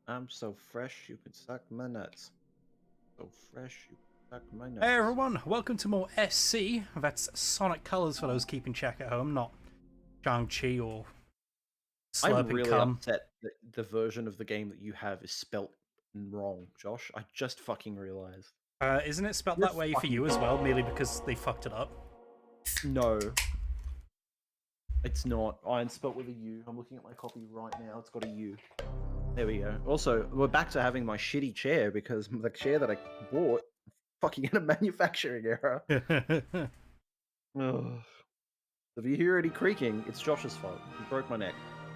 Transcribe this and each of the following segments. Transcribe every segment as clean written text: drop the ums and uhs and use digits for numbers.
I'm so fresh you could suck my nuts. So fresh you could suck my nuts. Hey everyone, welcome to more SC. That's Sonic Colors for those keeping check at home, not Shang-Chi or I'm Slurping really Cum. upset that the version of the game that you have is spelt wrong, Josh. I just fucking realized. Isn't it spelled You're that way for fucking you as well, merely because they fucked it up? No, it's not. It's spelt with a U. I'm looking at my copy right now. It's got a U. There we go. Also, we're back to having my shitty chair because the chair that I bought fucking in a manufacturing error. Ugh. If you hear any creaking, it's Josh's fault. He broke my neck.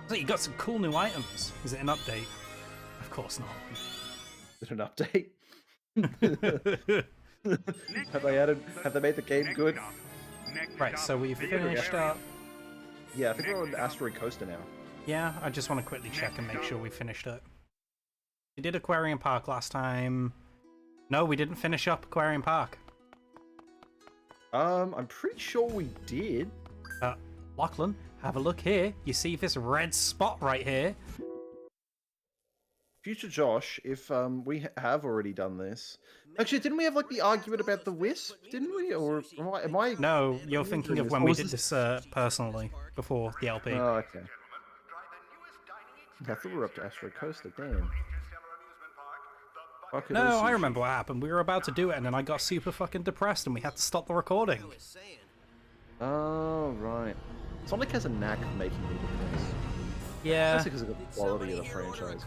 So you got some cool new items. Is it an update? Of course not. Is it an update? Have they made the game good? Right, so we've finished up. Yeah, I think we're on Asteroid Coaster now. Yeah, I just want to quickly check and make sure we finished it. We did Aquarium Park last time. No, we didn't finish up Aquarium Park. I'm pretty sure we did. Lachlan, have a look here. You see this red spot right here? Future Josh, if we have already done this. Actually, didn't we have like the argument about the wisp? Didn't we? Or am I? No, you're thinking of when we did this personally, before the LP. Oh, okay. I thought we were up to Asteroid Coaster. Damn. No, I remember what happened. We were about to do it, and then I got super fucking depressed, and we had to stop the recording. Oh, right. Sonic has a knack of making me depressed. Yeah. That's because of the quality of the franchise.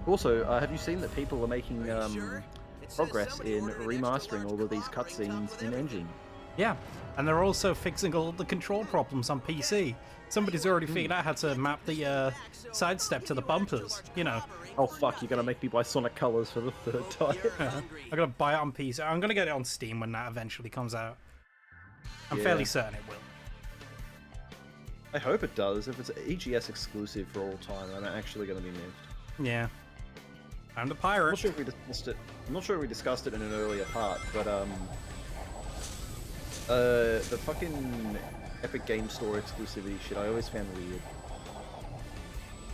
Also, have you seen that people are making progress in remastering all of these cutscenes in Engine? Yeah, and they're also fixing all the control problems on PC. Somebody's already figured out how to map the sidestep to the bumpers, you know. Oh fuck, you're gonna make me buy Sonic Colors for the third time. I'm gonna buy it on PC. I'm gonna get it on Steam when that eventually comes out. I'm fairly certain it will. I hope it does. If it's an EGS exclusive for all time, I'm actually gonna be miffed. Yeah. I'm the pirate. I'm not sure if we discussed it. I'm not sure if we discussed it in an earlier part, but the fucking Epic Game Store exclusivity shit, I always found weird.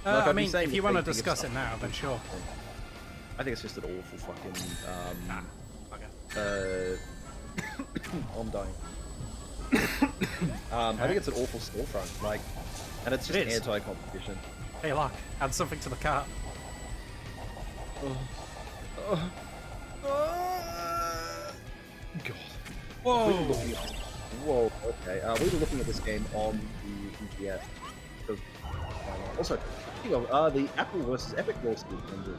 I mean, if you want to discuss it now, then sure. I think it's just an awful fucking. Okay. I'm dying. I think it's an awful storefront, like, and it's just anti-competition. Hey, look, add something to the cart. God. Whoa! Whoa. Okay. We were looking at this game on the EGS. Also, the Apple versus Epic lawsuit ended.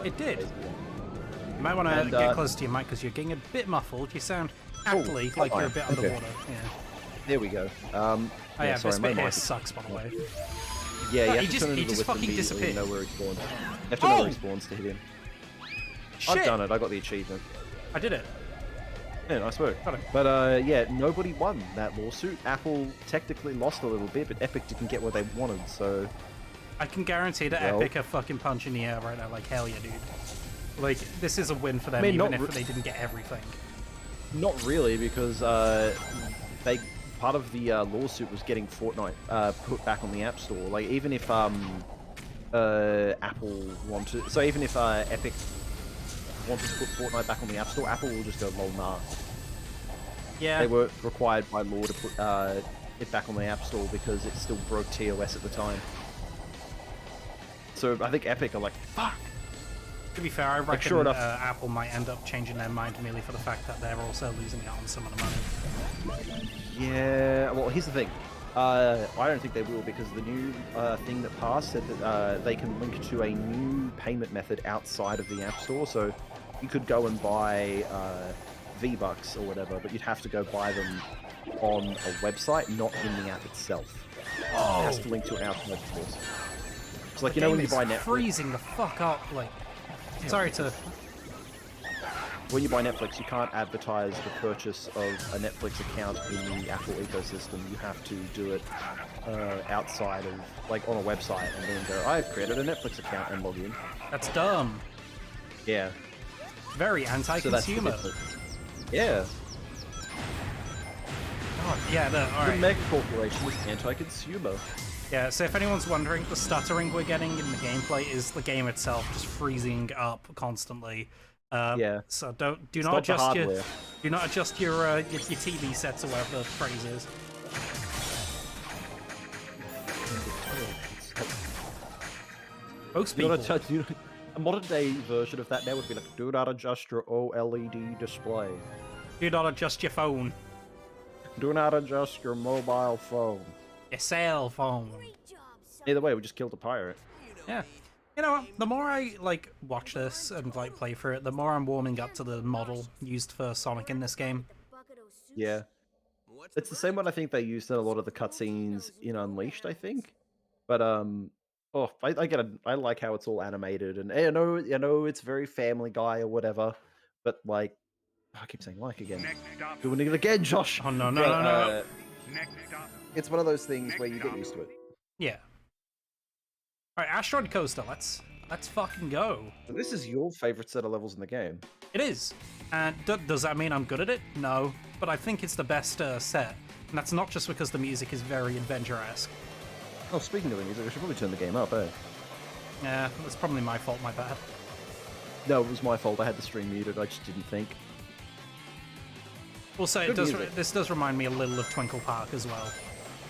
It did. You might want to get close to your mic because you're getting a bit muffled. You sound aptly like you're a bit underwater. Yeah. There we go. Oh yeah, sorry, this my bit here mic sucks, by the way. Yeah, you he have to turn into just the fucking disappeared. You know where he spawns. You have to know where he spawns to hit him. Shit. I've done it. I got the achievement. I did it. Yeah, nice work. Got it. But yeah, nobody won that lawsuit. Apple technically lost a little bit, but Epic didn't get what they wanted, so... I can guarantee that Epic are fucking punching the air right now, like, hell yeah, dude. Like, this is a win for them, even if they didn't get everything. Not really, because part of the lawsuit was getting Fortnite put back on the App Store. Like, even if Apple wanted... So even if Epic wanted to put Fortnite back on the App Store, Apple will just go, lol, nah. Yeah. They were required by law to put it back on the App Store because it still broke TOS at the time. So I think Epic are like, fuck! To be fair, I reckon Apple might end up changing their mind merely for the fact that they're also losing out on some of the money. Yeah, well, here's the thing. I don't think they will because the new thing that passed said that they can link to a new payment method outside of the App Store. So you could go and buy V-Bucks or whatever, but you'd have to go buy them on a website, not in the app itself. Oh. It has to link to an outside source. So, like, you know when you buy Netflix... freezing the fuck up, like... Sorry to... When you buy Netflix, you can't advertise the purchase of a Netflix account in the Apple ecosystem. You have to do it outside of, like, on a website, and then go, I've created a Netflix account and log in. That's dumb. Yeah. Very anti-consumer. Yeah. Yeah, The alright. mega corporation is anti-consumer. Yeah, so if anyone's wondering, the stuttering we're getting in the gameplay is the game itself just freezing up constantly. Yeah. So do It's not not the adjust your hardware. your TV sets or whatever the phrase is. Most You know, people. a modern day version of that now would be like, do not adjust your OLED display. Do not adjust your phone, Do not adjust your mobile phone. your cell phone. Either way, we just killed a pirate. Yeah. You know what? The more I like watch this and like play through it, the more I'm warming up to the model used for Sonic in this game. Yeah. It's the same one I think they used in a lot of the cutscenes in Unleashed, I think. But I get it. I like how it's all animated, and I know it's very Family Guy or whatever. But like, I keep saying like again, doing it again, Josh. Oh no no But, no no! it's one of those things where you get used to it. Yeah. All right, Asteroid Coaster. Let's fucking go. So this is your favorite set of levels in the game. It is. And does that mean I'm good at it? No. But I think it's the best set. And that's not just because the music is very adventure-esque. Oh, speaking of the music, I should probably turn the game up, eh? Yeah, that's probably my fault, my bad. No, it was my fault. I had the stream muted. I just didn't think. Also, Good music. this does remind me a little of Twinkle Park as well.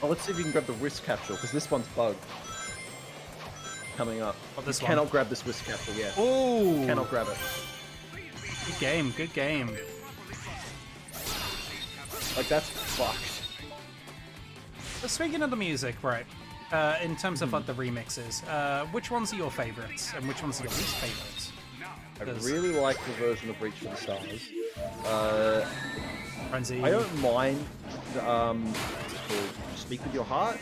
Oh, let's see if you can grab the whisk capsule, because this one's bugged. Coming up. This You one? cannot grab this whisk capsule yet. Oh! Cannot grab it. Good game, good game. Like, that's fucked. But speaking of the music, right, in terms of like the remixes, which ones are your favorites and which ones are your least favorites? I really like the version of Reach for the Stars. Frenzy. I don't mind, what's it called? Speak With Your Heart?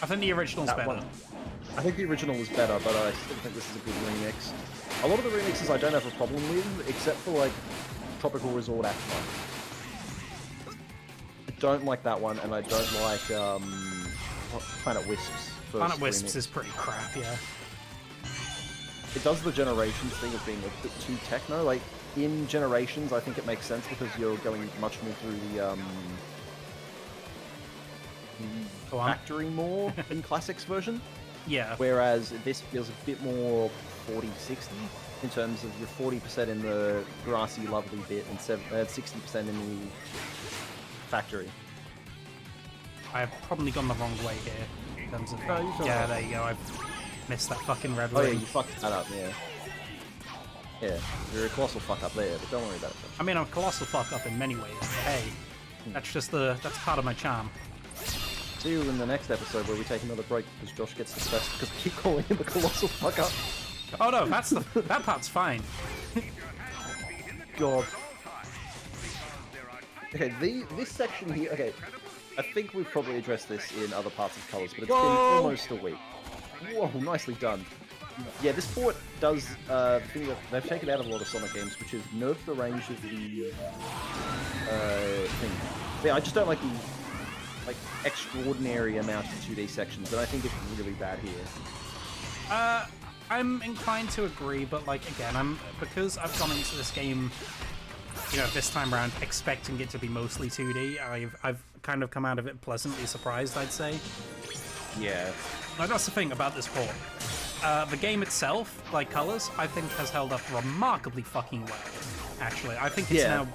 I think the original's That better. one. I think the original was better, but I still think this is a good remix. A lot of the remixes I don't have a problem with, except for, like, Tropical Resort Act 1. I don't like that one, and I don't like, Planet Wisps. Planet Wisps is pretty crap, yeah. It does the Generations thing of being a bit too techno. Like, in Generations, I think it makes sense because you're going much more through the, Go on. factory more in Classics version. Yeah. Whereas this feels a bit more 40-60 in terms of your 40% in the grassy, lovely bit and 60% in the factory. I've probably gone the wrong way here in terms of. No, you're sure Yeah, right. there you go. I've missed that fucking red Oh yeah, ring. you fucked that up, yeah. Yeah, you're a colossal fuck up there, but don't worry about it. I mean, I'm a colossal fuck up in many ways. But hey, that's part of my charm. See you in the next episode where we take another break because Josh gets depressed because we keep calling him a colossal fuck up. Oh no, that part's fine. God. Okay, this section here, okay, I think we've probably addressed this in other parts of Colors, but it's been almost a week. Whoa, nicely done. Yeah, this port does the thing that they've taken out of a lot of Sonic games, which is nerf the range of the thing. Yeah, I just don't like the extraordinary amount of 2D sections, and I think it's really bad here. I'm inclined to agree, but like again, because I've gone into this game, you know, this time around expecting it to be mostly 2D. I've kind of come out of it pleasantly surprised, I'd say. Yeah. Now, that's the thing about this port. The game itself, like Colors, I think has held up remarkably fucking well. Actually, I think it's now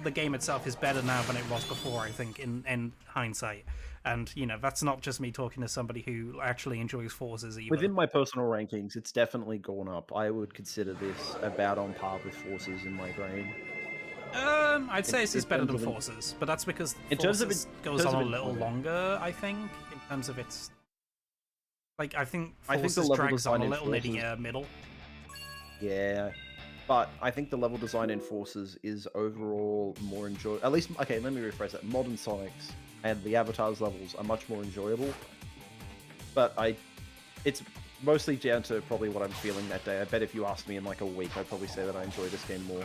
the game itself is better now than it was before. I think in hindsight, and you know that's not just me talking to somebody who actually enjoys Forces either. Within my personal rankings, it's definitely gone up. I would consider this about on par with Forces in my brain. I'd say this is better than terms of Forces, but that's because in terms of Forces it- goes terms on of a little enjoyment. longer. I think in terms of its, like I think I think the Forces level drags on design a in little near Forces- the middle. Yeah. But I think the level design in Forces is overall more enjoyable. At least, okay, let me rephrase that. Modern Sonics and the Avatars levels are much more enjoyable. But it's mostly down to probably what I'm feeling that day. I bet if you asked me in like a week, I'd probably say that I enjoy this game more.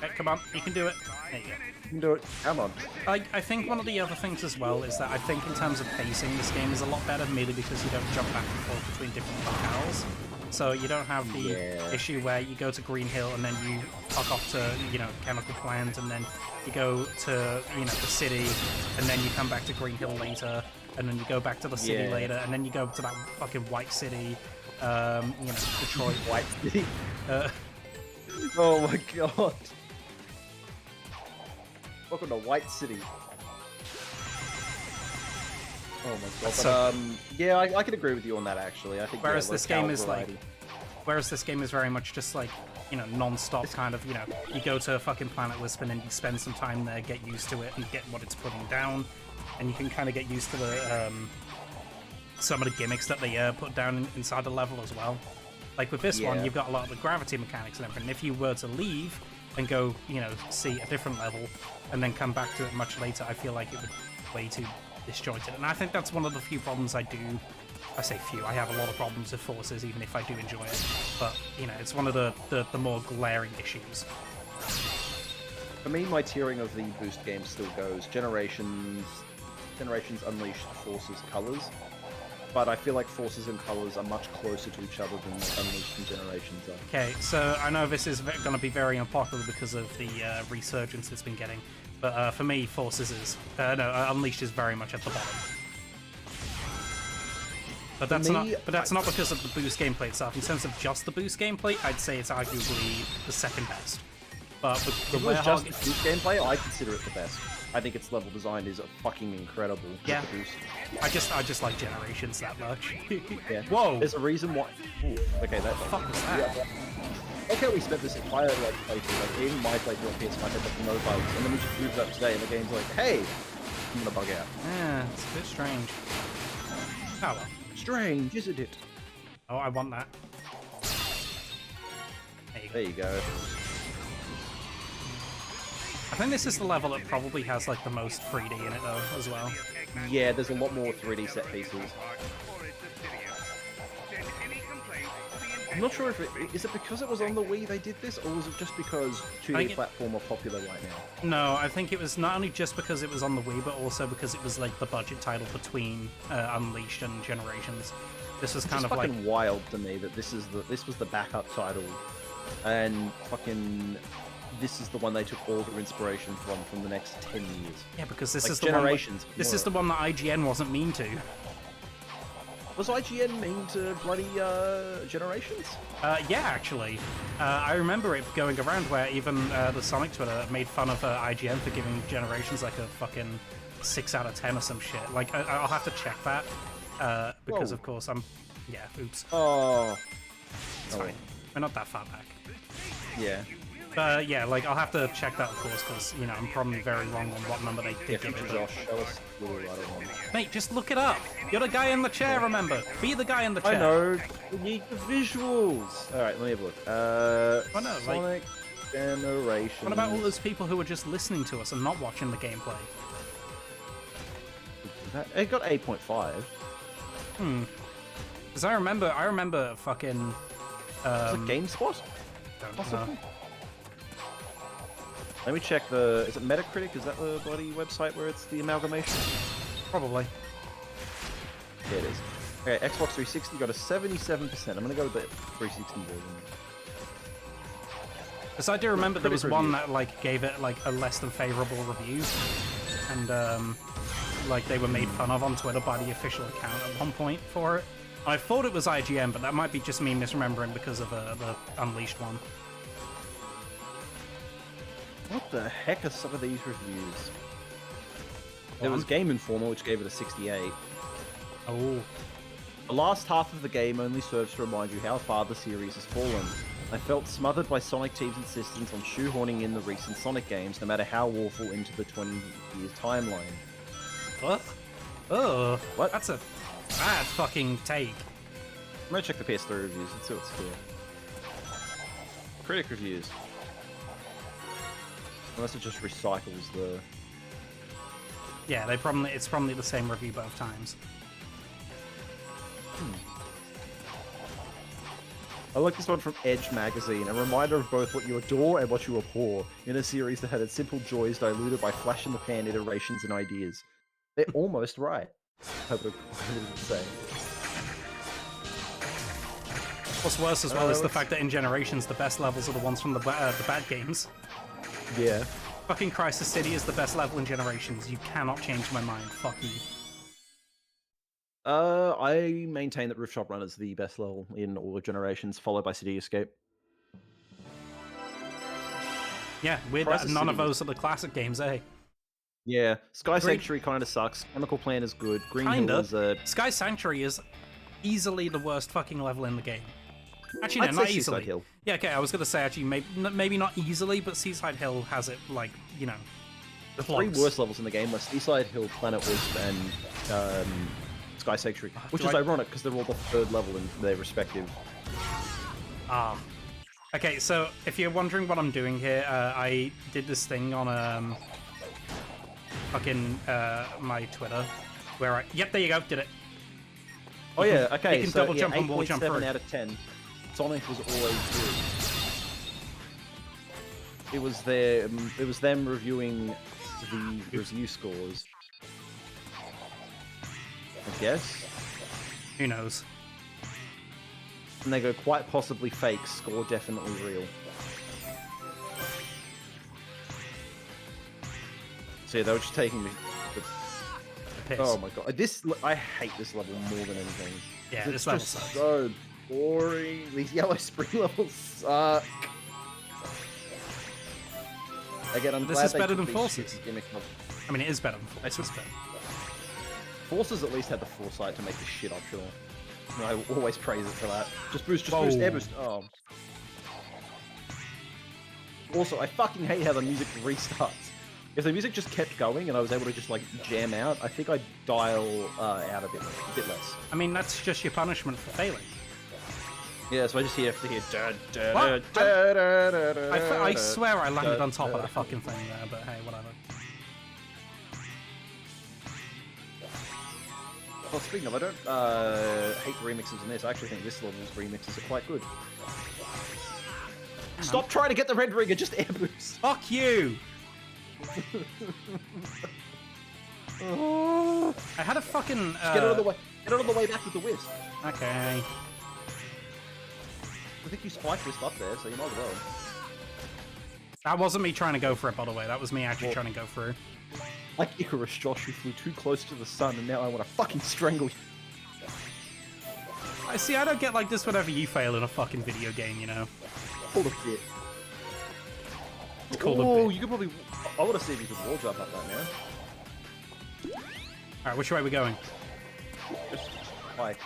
Okay, come on, you can do it. There you go. You can do it. Come on. I think one of the other things as well is that I think in terms of pacing, this game is a lot better, merely because you don't jump back and forth between different locales. So you don't have the Yeah. issue where you go to Green Hill and then you fuck off to, chemical plant, and then you go to, the city, and then you come back to Green Hill later, and then you go back to the city later, and then you go to that fucking White City, Detroit. White City. Uh, Oh my god. Welcome to White City. Oh my god. So- But, yeah, I can agree with you on that actually. I think Whereas this game locale is like, variety. whereas this game is very much just like, non-stop kind of, you go to fucking Planet Lisbon and you spend some time there, get used to it, and get what it's putting down, and you can kind of get used to the some of the gimmicks that they put down inside the level as well. Like with this one, Yeah. you've got a lot of the gravity mechanics and everything. If you were to leave and go, see a different level, and then come back to it much later, I feel like it would be way too disjointed. And I think that's one of the few problems I do. I say few. I have a lot of problems with Forces, even if I do enjoy it. But it's one of the more glaring issues. For me, my tiering of the boost games still goes Generations Unleashed, Forces, Colors. But I feel like Forces and Colors are much closer to each other than Unleashed and Generations are. Okay, so I know this is going to be very unpopular because of the resurgence it's been getting, but for me, Forces is Unleashed is very much at the bottom. But that's not because of the boost gameplay itself. In terms of just the boost gameplay, I'd say it's arguably the second best. But with the If it was Werehog, just the boost gameplay, I consider it the best. I think its level design is fucking incredible. with Yeah. the boost. I just like Generations that much. Yeah. Whoa! There's a reason why. Ooh, okay, that. Fuck was that? Okay, we spent this entire playthrough, like in my playthrough on PS5, had like no bugs, and then we just moved up today, and the game's like, hey, I'm gonna bug out. Yeah, it's a bit strange. Oh well. Strange, isn't it? Oh, I want that. There you go. There you go. I think this is the level that probably has like the most 3D in it though, as well. Yeah, there's a lot more 3D set pieces. I'm not sure if is it because it was on the Wii they did this, or was it just because 2D platform are popular right now? No, I think it was not only just because it was on the Wii, but also because it was like the budget title between Unleashed and Generations. This was kind of like fucking wild to me that this was the backup title, and fucking this is the one they took all their inspiration from the next 10 years. yeah, because this Like is the one. Generations. This is the one that IGN wasn't mean to. Was IGN mean to bloody Generations? Yeah, actually. I remember it going around where even the Sonic Twitter made fun of IGN for giving Generations like a fucking 6 out of 10 or some shit. Like, I'll have to check that, because Whoa. of course I'm... Yeah, oops. Oh. It's fine. We're not that far back. Yeah. Yeah, like, I'll have to check that, of course, because, I'm probably very wrong on what number they Yeah, did give future it. Josh, show us the right one. Mate, just look it up. You're the guy in the chair, remember. Be the guy in the chair. I know. We need the visuals. All right, let me have a look. Oh, no, like- Sonic Generations. What about all those people who are just listening to us and not watching the gameplay? It got 8.5. Because I remember fucking... Is it GameSpot? Don't Possibly. know. Let me check the. Is it Metacritic? Is that the bloody website where it's the amalgamation? Probably. Yeah, it is. Okay, Xbox 360 got a 77%. I'm gonna go with the 360 version. Because I do remember there was Critic one review. that like gave it like a less than favorable review, and like they were made fun of on Twitter by the official account at one point for it. I thought it was IGN, but that might be just me misremembering because of the Unleashed one. What the heck are some of these reviews? There Go was on. Game Informer, which gave it a 68. Oh, The last half of the game only serves to remind you how far the series has fallen. I felt smothered by Sonic Team's insistence on shoehorning in the recent Sonic games, no matter how awful, into the 20 years timeline. what? Oh, What? That's a bad fucking take. I'm gonna check the PS3 reviews. Let's see what's here. Critic reviews. Unless it just recycles the... Yeah, it's probably the same review both times. I like this one from Edge magazine, a reminder of both what you adore and what you abhor, in a series that had its simple joys diluted by flash-in-the-pan iterations and ideas. They're almost right. I would say. What's worse as well is the fact that in Generations, the best levels are the ones from the bad games. Yeah. Fucking Crisis City is the best level in Generations. You cannot change my mind. Fuck you. I maintain that Rooftop Run is the best level in all of Generations, followed by City Escape. Yeah, weird that none of those are the classic games, eh? Yeah, Sky Sanctuary kind of sucks. Chemical Plant is good. Green Hill is a... Sky Sanctuary is easily the worst fucking level in the game. Actually, no, I'd not say easily. Seaside Hill. Yeah, okay, I was gonna say actually maybe not easily, but Seaside Hill has it like, you know, The close. 3 worst levels in the game are Seaside Hill, Planet Wisp, and Sky Sanctuary, which is ironic because they're all the 3rd level in their respective. Ah. Okay, so if you're wondering what I'm doing here, I did this thing on fucking my Twitter where I... Yep, there you go, did it. Oh yeah, okay, you can so double jump and wall jump 8.7 through. out of 10. Sonic was always good. It was them reviewing the review scores. I guess. Who knows? And they go quite possibly fake, score definitely real. So yeah, they were just taking the Piss. oh my god, I hate this level more than anything. Yeah, It's this level just sucks. so boring. These Yellow Spring levels suck. Again, I'm This glad is they better took than these Forces. shitty gimmick levels. I mean, it is better than Forces, but... Forces at least had the foresight to make this shit optional. And I always praise it for that. Just boost, Whoa. air boost. Oh. Also, I fucking hate how the music restarts. If the music just kept going and I was able to just like jam out, I think I'd dial out a bit less. I mean, that's just your punishment for failing. Yeah, so I just have to hear. What? I swear I landed on top of that fucking thing there, but hey, whatever. Well, speaking of, I don't hate the remixes in this. I actually think this level's remixes are quite good. Stop trying to get the red ringer, just air boost. Fuck you! I had a fucking... Get out of the way. Get out of the way back with the whiz. Okay. I think you spiked this up there, so you might as well. That wasn't me trying to go for it, by the way. That was me actually trying to go through. Like Icarus, Josh, you flew too close to the sun, and now I want to fucking strangle you. I see, I don't get like this whenever you fail in a fucking video game, you know? Called a bit. It's called a Oh, bit. you could probably... I want to see if you could wall jump up that now. Alright, which way are we going? Just like...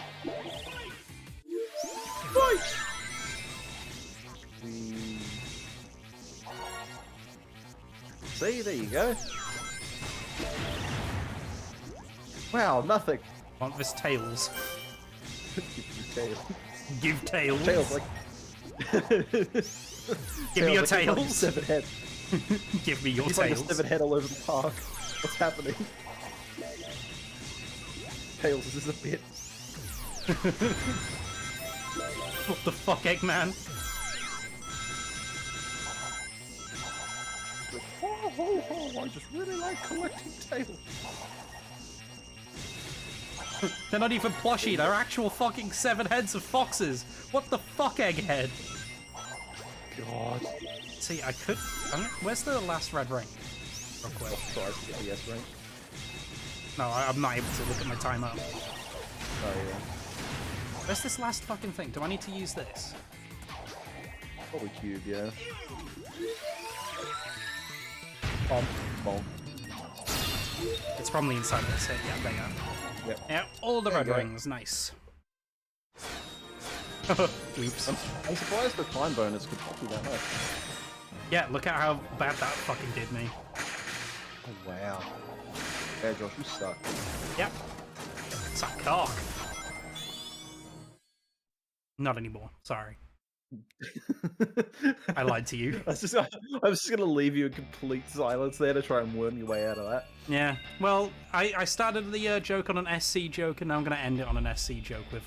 See, there you go. Wow, nothing. Want this tails? Tails. Give tails. Tails, like... Give me your Tails, like, tails. Like a severed head. Give me your He's tails. like a severed head all over the park. What's happening? Tails, is this a bit? What the fuck, Eggman? Ho, ho, ho, I just really like collecting tails. They're not even plushie, they're actual fucking 7 heads of foxes. What the fuck, Egghead? God. See, I could... where's the last red ring? Real quick. Sorry, I get the yes rank. No, I'm not able to look at my time up. Oh, yeah. Where's this last fucking thing? Do I need to use this? Probably cube, yeah. Bonk. It's from the inside of this. Yeah, there you go. Yep. Yeah, all the There red you go. rings. Nice. Oops. I'm surprised the time bonus could pop you that much. Yeah, look at how bad that fucking did me. Oh, wow. Yeah, Josh, you suck. Yep. Suck cock. Not anymore. Sorry. I lied to you. I was just gonna leave you in complete silence there to try and worm your way out of that. Yeah. Well, I started the joke on an SC joke, and now I'm going to end it on an SC joke with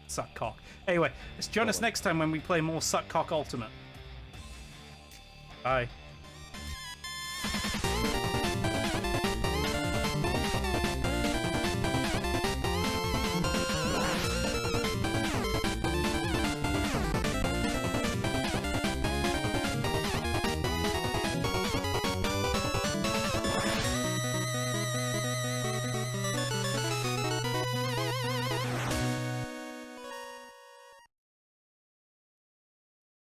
Suck Cock. Anyway, join us next time when we play more Suck Cock Ultimate. Bye.